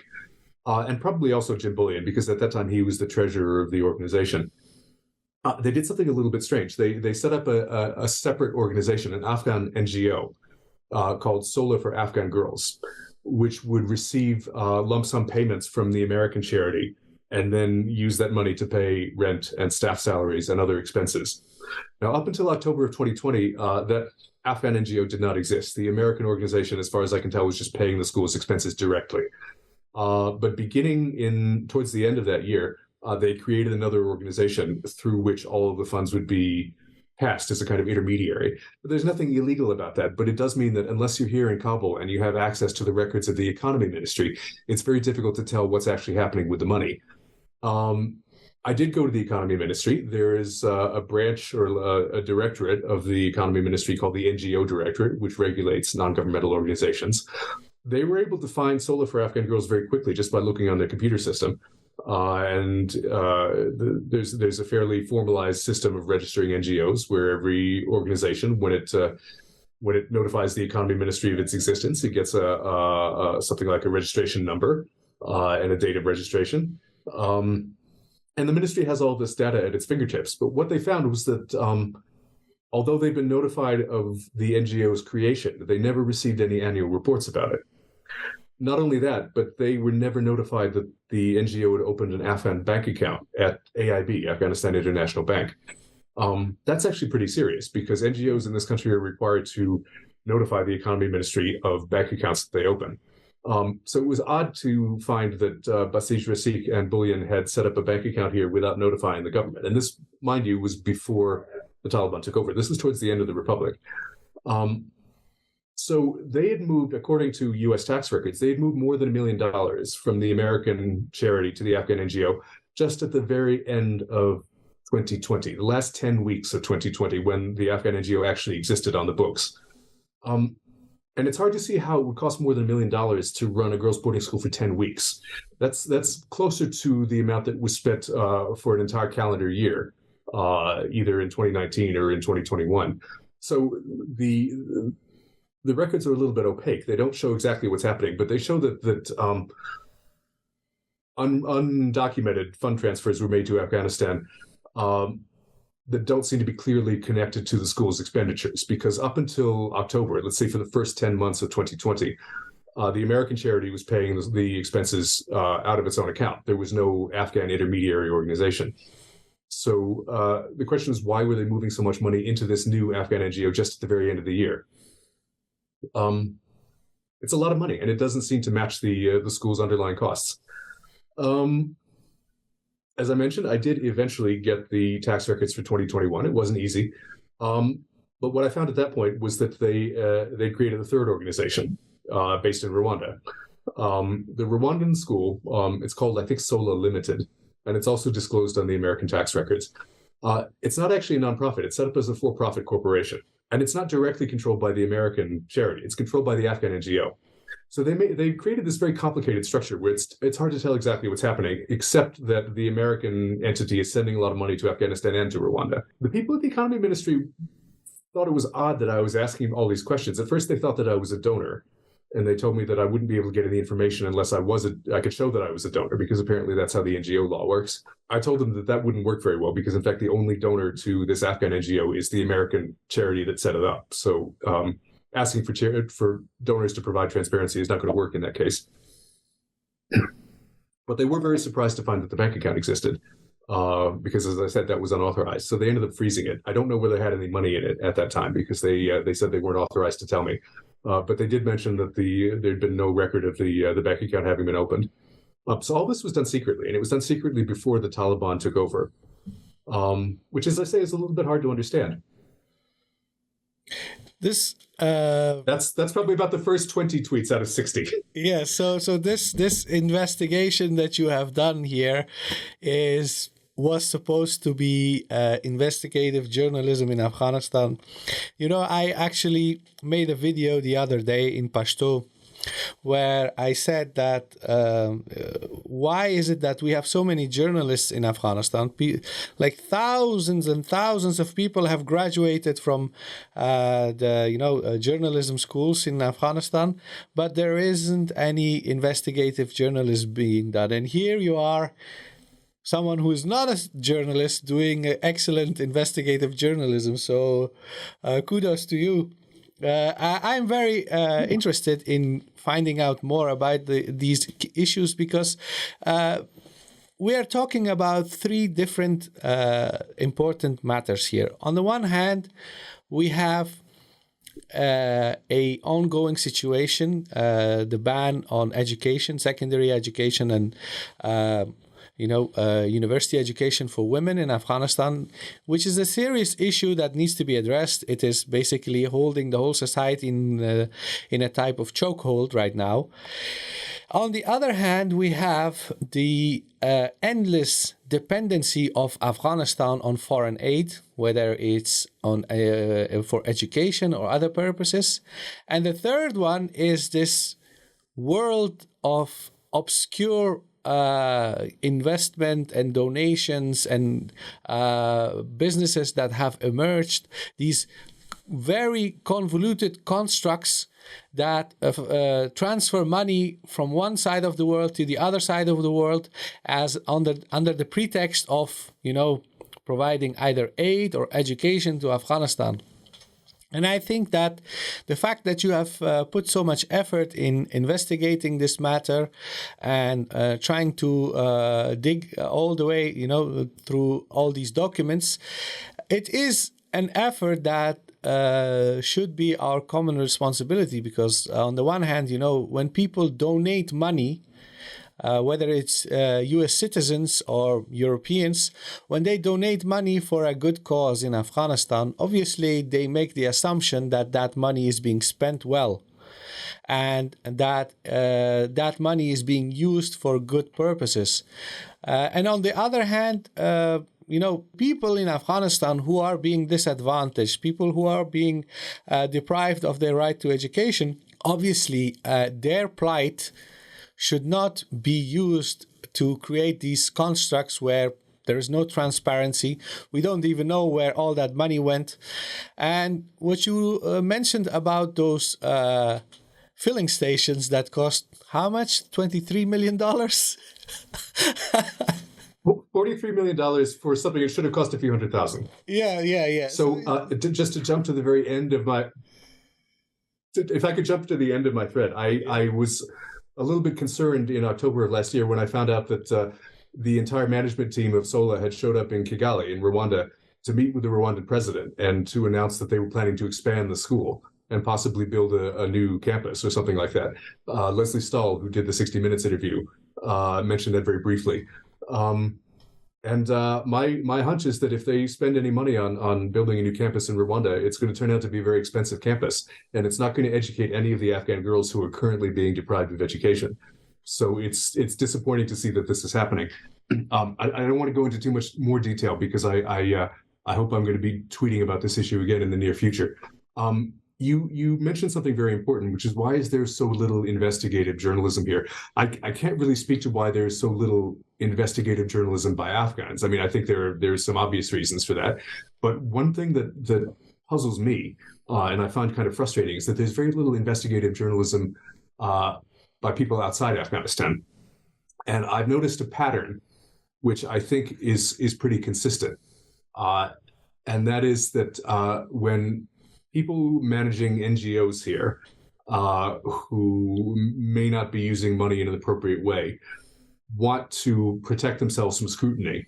and probably also Jim Bullion, because at that time he was the treasurer of the organization, they did something a little bit strange. They set up a separate organization, an Afghan NGO, called Sola for Afghan Girls, which would receive lump sum payments from the American charity and then use that money to pay rent and staff salaries and other expenses. Now, up until October of 2020, that Afghan NGO did not exist. The American organization, as far as I can tell, was just paying the school's expenses directly. But beginning towards the end of that year, they created another organization through which all of the funds would be cast as a kind of intermediary. But there's nothing illegal about that. But it does mean that unless you're here in Kabul and you have access to the records of the economy ministry, it's very difficult to tell what's actually happening with the money. I did go to the economy ministry. There is a branch or a directorate of the economy ministry called the NGO directorate, which regulates non-governmental organizations. They were able to find Solar for Afghan Girls very quickly just by looking on their computer system. There's a fairly formalized system of registering NGOs where every organization, when it notifies the economy ministry of its existence, it gets something like a registration number and a date of registration. And the ministry has all this data at its fingertips. But what they found was that although they've been notified of the NGO's creation, they never received any annual reports about it. Not only that, but they were never notified that the NGO had opened an Afghan bank account at AIB, Afghanistan International Bank. That's actually pretty serious because NGOs in this country are required to notify the economy ministry of bank accounts that they open. So it was odd to find that Basij Rasik and Bullion had set up a bank account here without notifying the government. And this, mind you, was before the Taliban took over. This was towards the end of the Republic. So they had moved, according to U.S. tax records, they had moved more than $1 million from the American charity to the Afghan NGO just at the very end of 2020, the last 10 weeks of 2020, when the Afghan NGO actually existed on the books. And it's hard to see how it would cost more than $1 million to run a girls' boarding school for 10 weeks. That's closer to the amount that was spent for an entire calendar year, either in 2019 or in 2021. So the records are a little bit opaque. They don't show exactly what's happening, but they show that undocumented fund transfers were made to Afghanistan that don't seem to be clearly connected to the school's expenditures, because up until October, let's say for the first 10 months of 2020, the American charity was paying the expenses out of its own account. There was no Afghan intermediary organization. So the question is, why were they moving so much money into this new Afghan NGO just at the very end of the year? It's a lot of money, and it doesn't seem to match the school's underlying costs. As I mentioned, I did eventually get the tax records for 2021. It wasn't easy. But what I found at that point was that they created a third organization based in Rwanda. The Rwandan school, it's called, I think, Sola Limited, and it's also disclosed on the American tax records. It's not actually a nonprofit. It's set up as a for-profit corporation, and it's not directly controlled by the American charity. It's controlled by the Afghan NGO. So they created this very complicated structure where it's hard to tell exactly what's happening, except that the American entity is sending a lot of money to Afghanistan and to Rwanda. The people at the economy ministry thought it was odd that I was asking all these questions. At first, they thought that I was a donor, and they told me that I wouldn't be able to get any information unless I could show that I was a donor, because apparently that's how the NGO law works. I told them that wouldn't work very well, because in fact, the only donor to this Afghan NGO is the American charity that set it up. So asking for donors to provide transparency is not going to work in that case. But they were very surprised to find that the bank account existed, because, as I said, that was unauthorized. So they ended up freezing it. I don't know whether they had any money in it at that time, because they said they weren't authorized to tell me. But they did mention that there'd been no record of the bank account having been opened. So all this was done secretly, and it was done secretly before the Taliban took over, which, as I say, is a little bit hard to understand. This that's probably about the first 20 tweets out of 60. Yeah, so this investigation that you have done here was supposed to be investigative journalism in Afghanistan. You know, I actually made a video the other day in Pashto where I said that why is it that we have so many journalists in Afghanistan? Like thousands and thousands of people have graduated from journalism schools in Afghanistan, but there isn't any investigative journalism being done. And here you are, someone who is not a journalist doing excellent investigative journalism. So kudos to you. I'm very interested in finding out more about these issues, because we are talking about three different important matters here. On the one hand, we have a ongoing situation, the ban on education, secondary education, and university education for women in Afghanistan, which is a serious issue that needs to be addressed. It is basically holding the whole society in a type of chokehold right now. On the other hand, we have the endless dependency of Afghanistan on foreign aid, whether it's on for education or other purposes. And the third one is this world of obscure investment and donations and businesses that have emerged, these very convoluted constructs that transfer money from one side of the world to the other side of the world as under the pretext of, providing either aid or education to Afghanistan. And I think that the fact that you have put so much effort in investigating this matter and trying to dig all the way, through all these documents, it is an effort that should be our common responsibility, because on the one hand, when people donate money, whether it's US citizens or Europeans, when they donate money for a good cause in Afghanistan, obviously they make the assumption that that money is being spent well and that that money is being used for good purposes. And on the other hand, people in Afghanistan who are being disadvantaged, people who are being deprived of their right to education, obviously their plight should not be used to create these constructs where there is no transparency. We don't even know where all that money went. And what you mentioned about those filling stations that cost how much? $23 million? $43 million for something that should have cost a few $100,000. Yeah. So just to jump to the very end of my... If I could jump to the end of my thread, I was a little bit concerned in October of last year when I found out that the entire management team of SOLA had showed up in Kigali in Rwanda to meet with the Rwandan president and to announce that they were planning to expand the school and possibly build a new campus or something like that. Leslie Stahl, who did the 60 Minutes interview, mentioned that very briefly. And my hunch is that if they spend any money on building a new campus in Rwanda, it's going to turn out to be a very expensive campus, and it's not going to educate any of the Afghan girls who are currently being deprived of education. So it's disappointing to see that this is happening. I don't want to go into too much more detail because I hope I'm going to be tweeting about this issue again in the near future. You mentioned something very important, which is why is there so little investigative journalism here? I can't really speak to why there's so little investigative journalism by Afghans. I mean, I think there's some obvious reasons for that. But one thing that puzzles me, and I find kind of frustrating, is that there's very little investigative journalism by people outside Afghanistan. And I've noticed a pattern, which I think is pretty consistent. And that is that when people managing NGOs here who may not be using money in an appropriate way want to protect themselves from scrutiny,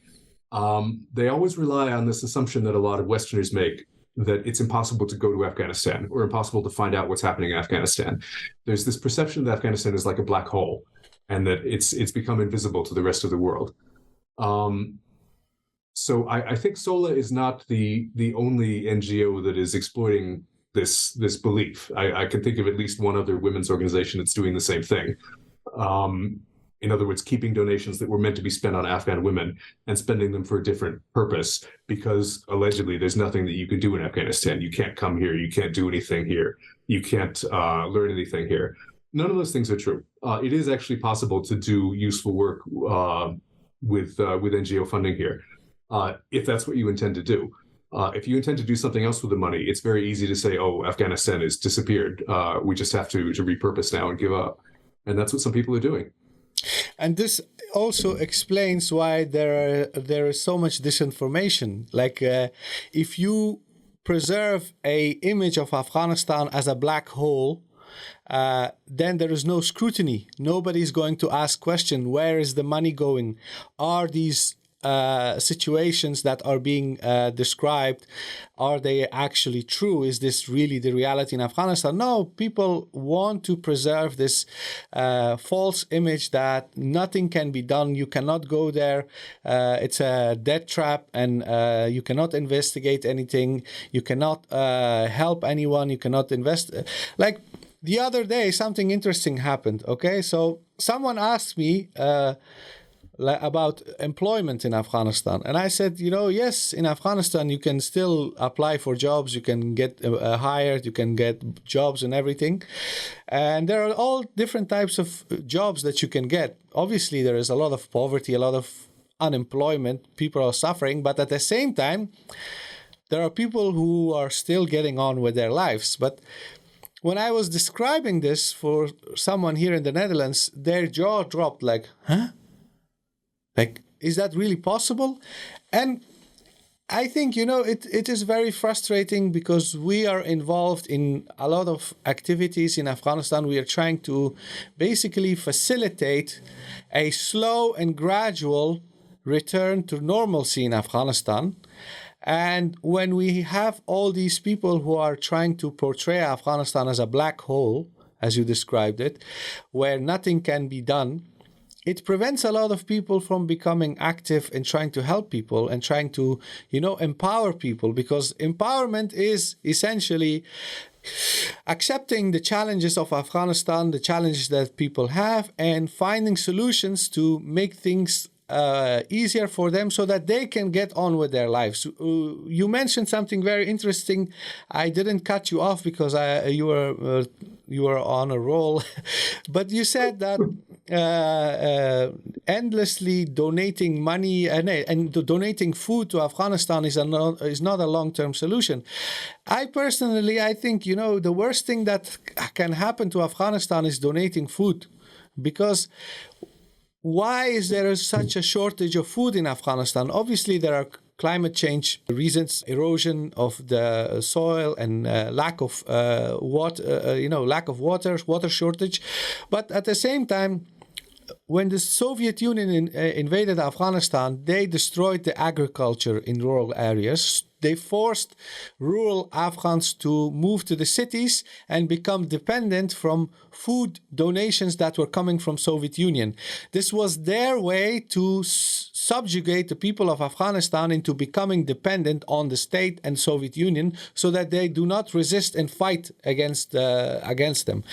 they always rely on this assumption that a lot of Westerners make, that it's impossible to go to Afghanistan or impossible to find out what's happening in Afghanistan. There's this perception that Afghanistan is like a black hole and that it's become invisible to the rest of the world. So I think SOLA is not the only NGO that is exploiting this belief. I can think of at least one other women's organization that's doing the same thing. In other words, keeping donations that were meant to be spent on Afghan women and spending them for a different purpose because allegedly there's nothing that you can do in Afghanistan. You can't come here. You can't do anything here. You can't learn anything here. None of those things are true. It is actually possible to do useful work with NGO funding here. If that's what you intend to do. If you intend to do something else with the money, it's very easy to say, oh, Afghanistan has disappeared. We just have to repurpose now and give up. And that's what some people are doing. And this also explains why there is so much disinformation. Like if you preserve a image of Afghanistan as a black hole, then there is no scrutiny. Nobody's going to ask question, where is the money going? Are these situations that are being described, are they actually true? Is this really the reality in Afghanistan? No, people want to preserve this false image that nothing can be done. You cannot go there. It's a death trap, and you cannot investigate anything. You cannot help anyone. You cannot invest. Like the other day, something interesting happened. Okay, so someone asked me about employment in Afghanistan. And I said, yes, in Afghanistan, you can still apply for jobs. You can get hired. You can get jobs and everything. And there are all different types of jobs that you can get. Obviously, there is a lot of poverty, a lot of unemployment. People are suffering. But at the same time, there are people who are still getting on with their lives. But when I was describing this for someone here in the Netherlands, their jaw dropped like, huh? Like, is that really possible? And I think, it is very frustrating because we are involved in a lot of activities in Afghanistan. We are trying to basically facilitate a slow and gradual return to normalcy in Afghanistan. And when we have all these people who are trying to portray Afghanistan as a black hole, as you described it, where nothing can be done, it prevents a lot of people from becoming active and trying to help people and trying to, empower people, because empowerment is essentially accepting the challenges of Afghanistan, the challenges that people have, and finding solutions to make things easier for them so that they can get on with their lives. You mentioned something very interesting. I didn't cut you off because you were on a roll, but you said that endlessly donating money and donating food to Afghanistan is not a long-term solution. I think the worst thing that can happen to Afghanistan is donating food, because why is there such a shortage of food in Afghanistan? Obviously, there are climate change reasons, erosion of the soil, and lack of water shortage. But at the same time, when the Soviet Union invaded Afghanistan, they destroyed the agriculture in rural areas. They forced rural Afghans to move to the cities and become dependent from food donations that were coming from Soviet Union. This was their way to subjugate the people of Afghanistan into becoming dependent on the state and Soviet Union so that they do not resist and fight against them.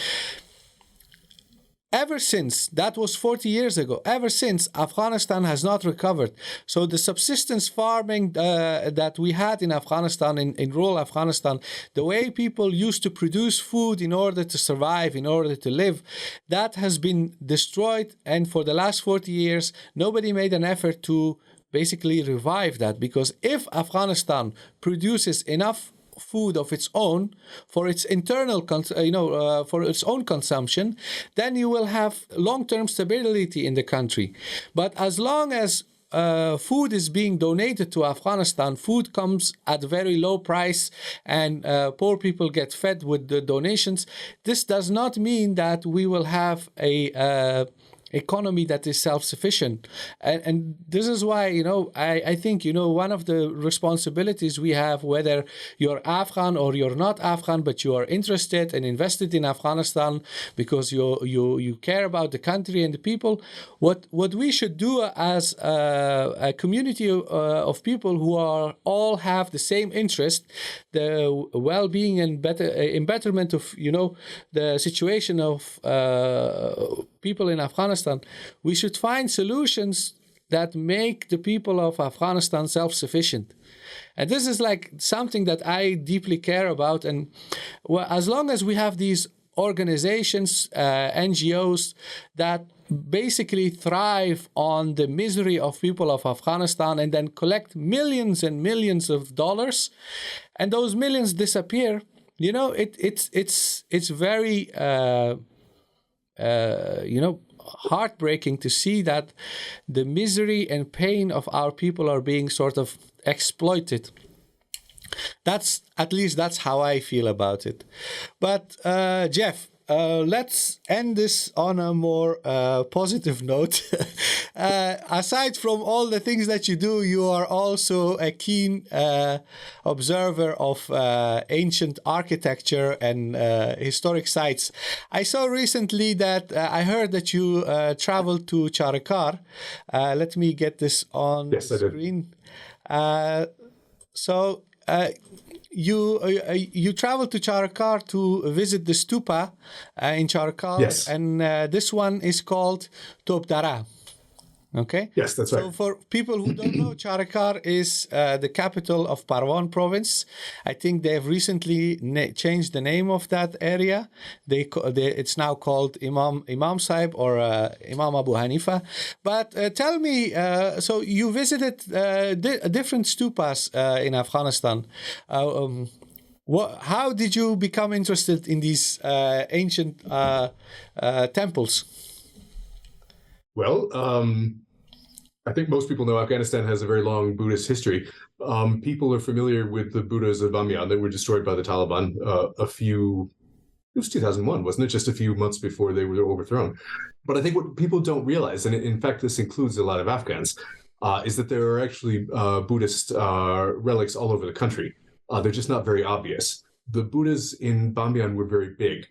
Ever since, that was 40 years ago, ever since, Afghanistan has not recovered. So the subsistence farming that we had in Afghanistan, in rural Afghanistan, the way people used to produce food in order to survive, in order to live, that has been destroyed. And for the last 40 years, nobody made an effort to basically revive that. Because if Afghanistan produces enough food of its own for its internal for its own consumption, then you will have long-term stability in the country. But as long as food is being donated to Afghanistan, food comes at a very low price, and poor people get fed with the donations. This does not mean that we will have a economy that is self-sufficient. And this is why, I think, one of the responsibilities we have, whether you're Afghan or you're not Afghan, but you are interested and invested in Afghanistan because you care about the country and the people, what we should do as a community of people who are all have the same interest, the well-being and betterment of, the situation of people in Afghanistan, we should find solutions that make the people of Afghanistan self-sufficient. And this is like something that I deeply care about. And as long as we have these organizations, NGOs, that basically thrive on the misery of people of Afghanistan and then collect millions and millions of dollars, and those millions disappear, it's very heartbreaking to see that the misery and pain of our people are being sort of exploited. That's how I feel about it. But Jeff, let's end this on a more positive note. Aside from all the things that you do, you are also a keen observer of ancient architecture and historic sites. I saw recently that I heard that you traveled to Charikar. Let me get this on the screen. You traveled to Charikar to visit the stupa in Charikar, yes. And this one is called Topdara. Okay. Yes, that's right. So for people who don't know, Charikar is the capital of Parwan province. I think they have recently changed the name of that area. It's now called Imam Sahib or Imam Abu Hanifa. But tell me, so you visited different stupas in Afghanistan. How did you become interested in these ancient temples? Well, I think most people know Afghanistan has a very long Buddhist history. People are familiar with the Buddhas of Bamyan that were destroyed by the Taliban it was 2001, wasn't it? Just a few months before they were overthrown. But I think what people don't realize, and in fact this includes a lot of Afghans, is that there are actually Buddhist relics all over the country. They're just not very obvious. The Buddhas in Bamyan were very big,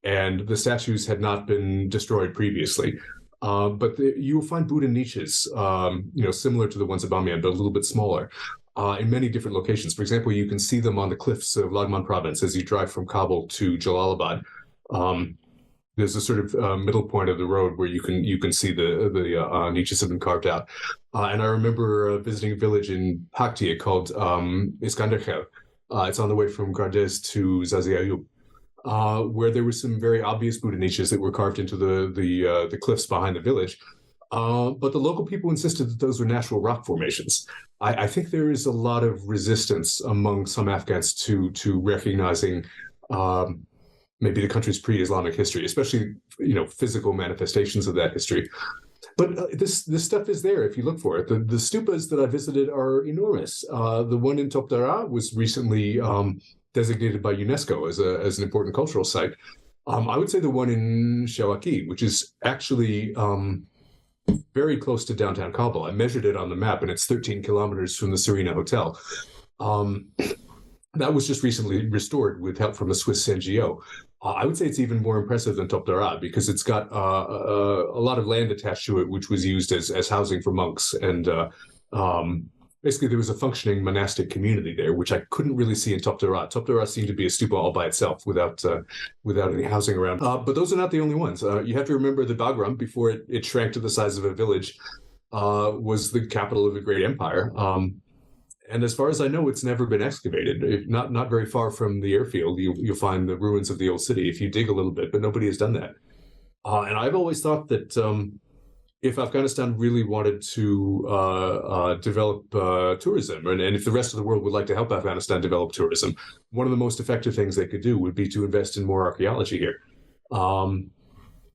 and the statues had not been destroyed previously. But you'll find Buddha niches, similar to the ones at Bamyan, but a little bit smaller, in many different locations. For example, you can see them on the cliffs of Laghman province as you drive from Kabul to Jalalabad. There's a sort of middle point of the road where you can see the niches have been carved out. And I remember visiting a village in Paktia called Iskanderkhel. It's on the way from Gardez to Zazi Ayub. Where there were some very obvious Buddha niches that were carved into the cliffs behind the village. But the local people insisted that those were natural rock formations. I think there is a lot of resistance among some Afghans to recognizing maybe the country's pre-Islamic history, especially physical manifestations of that history. But this stuff is there if you look for it. The stupas that I visited are enormous. The one in Topdara was recently designated by UNESCO as an important cultural site. I would say the one in Shawaki, which is actually very close to downtown Kabul. I measured it on the map, and it's 13 kilometers from the Serena Hotel. That was just recently restored with help from a Swiss NGO. I would say it's even more impressive than Topdara because it's got a lot of land attached to it, which was used as housing for monks. And basically, there was a functioning monastic community there, which I couldn't really see in Topdara. Topdara seemed to be a stupa all by itself without any housing around. But those are not the only ones. You have to remember that Bagram, before it shrank to the size of a village, was the capital of a great empire. And as far as I know, it's never been excavated. Not very far from the airfield, you'll find the ruins of the old city if you dig a little bit, but nobody has done that. And I've always thought that if Afghanistan really wanted to develop tourism, and if the rest of the world would like to help Afghanistan develop tourism, one of the most effective things they could do would be to invest in more archaeology here.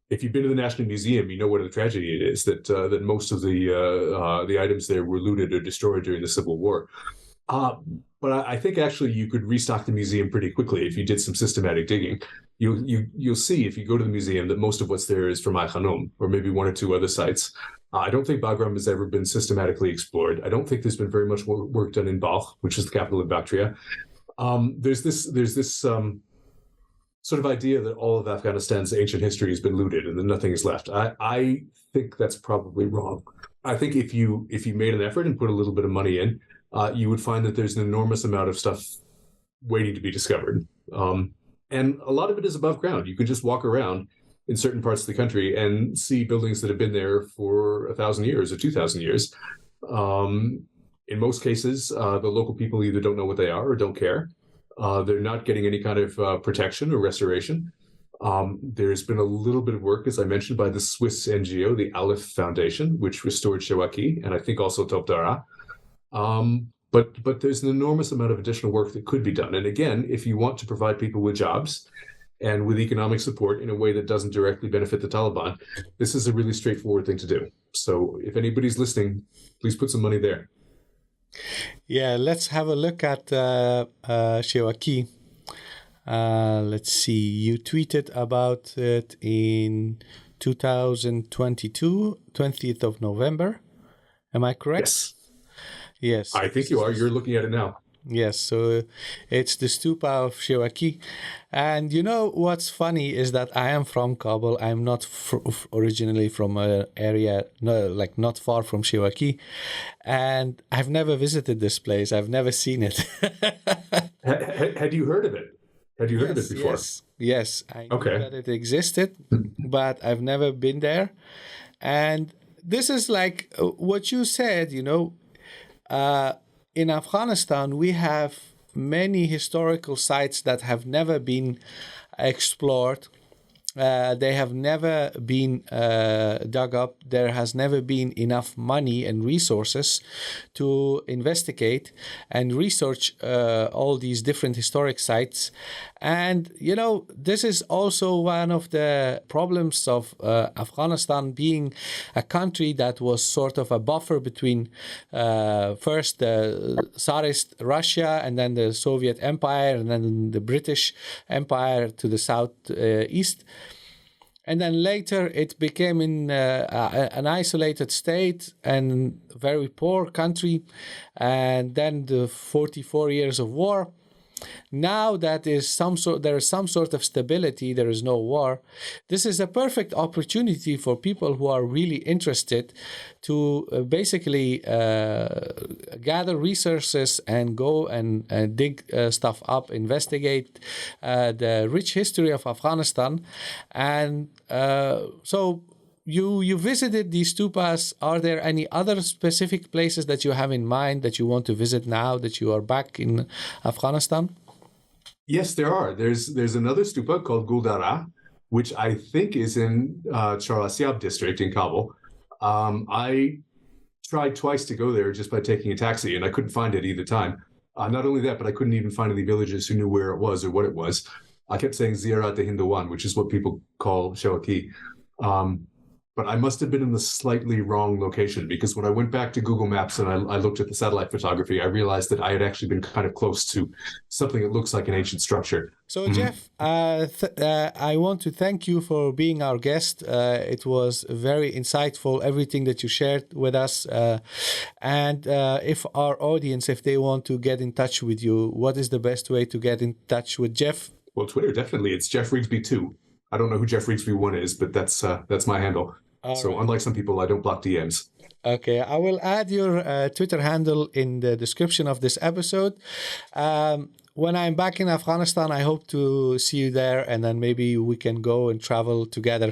If you've been to the National Museum, you know what a tragedy it is that most of the items there were looted or destroyed during the Civil War. But I think actually you could restock the museum pretty quickly if you did some systematic digging. You'll see if you go to the museum that most of what's there is from Ai Khanum or maybe one or two other sites. I don't think Bagram has ever been systematically explored. I don't think there's been very much work done in Balkh, which is the capital of Bactria. There's this sort of idea that all of Afghanistan's ancient history has been looted and that nothing is left. I think that's probably wrong. I think if you made an effort and put a little bit of money in, you would find that there's an enormous amount of stuff waiting to be discovered. And a lot of it is above ground. You can just walk around in certain parts of the country and see buildings that have been there for 1,000 years or 2,000 years. In most cases, the local people either don't know what they are or don't care. They're not getting any kind of protection or restoration. There's been a little bit of work, as I mentioned, by the Swiss NGO, the Aleph Foundation, which restored Shawaki, and I think also Topdara. But there's an enormous amount of additional work that could be done. And again, if you want to provide people with jobs and with economic support in a way that doesn't directly benefit the Taliban, this is a really straightforward thing to do. So if anybody's listening, please put some money there. Yeah, let's have a look at Shawaki. Let's see, you tweeted about it in 2022, 20th of November. Am I correct? Yes. Yes. I think you are. You're looking at it now. Yes, so it's the stupa of Shewaki. And you know what's funny is that I am from Kabul. I'm not originally from an area, not far from Shewaki. And I've never visited this place. I've never seen it. Had you heard of it? Had you heard of it before? Yes. I knew Okay. that it existed, but I've never been there. And this is like what you said, in Afghanistan, we have many historical sites that have never been explored. They have never been dug up. There has never been enough money and resources to investigate and research all these different historic sites. And, this is also one of the problems of Afghanistan being a country that was sort of a buffer between first the Tsarist Russia and then the Soviet Empire and then the British Empire to the southeast. And then later it became an isolated state and very poor country. And then the 44 years of war. Now that there is some sort of stability, there is no war. This is a perfect opportunity for people who are really interested to basically gather resources and go and dig stuff up, investigate the rich history of Afghanistan. And so you visited these stupas. Are there any other specific places that you have in mind that you want to visit now that you are back in Afghanistan? Yes, there are. There's another stupa called Guldara, which I think is in Charasyab district in Kabul. I tried twice to go there just by taking a taxi, and I couldn't find it either time. Not only that, but I couldn't even find any villagers who knew where it was or what it was. I kept saying Ziyarat de Hinduan, which is what people call Shewaki. But I must have been in the slightly wrong location, because when I went back to Google Maps and I looked at the satellite photography, I realized that I had actually been kind of close to something that looks like an ancient structure. So, Jeff, I want to thank you for being our guest. It was very insightful, everything that you shared with us. And if our audience, if they want to get in touch with you, what is the best way to get in touch with Jeff? Well, Twitter, definitely. It's Jeff Rigsby 2. I don't know who Jeff Rigsby 1 is, but that's my handle. So unlike some people, I don't block DMs. Okay, I will add your Twitter handle in the description of this episode. When I'm back in Afghanistan, I hope to see you there, and then maybe we can go and travel together.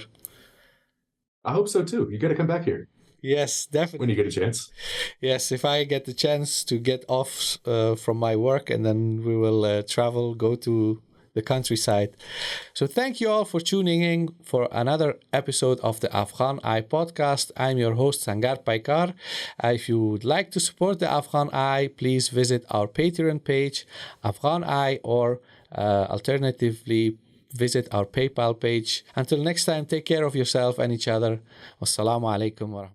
I hope so too. You got to come back here. Yes, definitely. When you get a chance. Yes, if I get the chance to get off from my work, and then we will travel, go to the countryside. So thank you all for tuning in for another episode of the Afghan Eye podcast. I'm your host, Sangar Paikar. If you would like to support the Afghan Eye, please visit our Patreon page, Afghan Eye, or alternatively, visit our PayPal page. Until next time, take care of yourself and each other. Wassalamu alaikum wa rahmatullahi.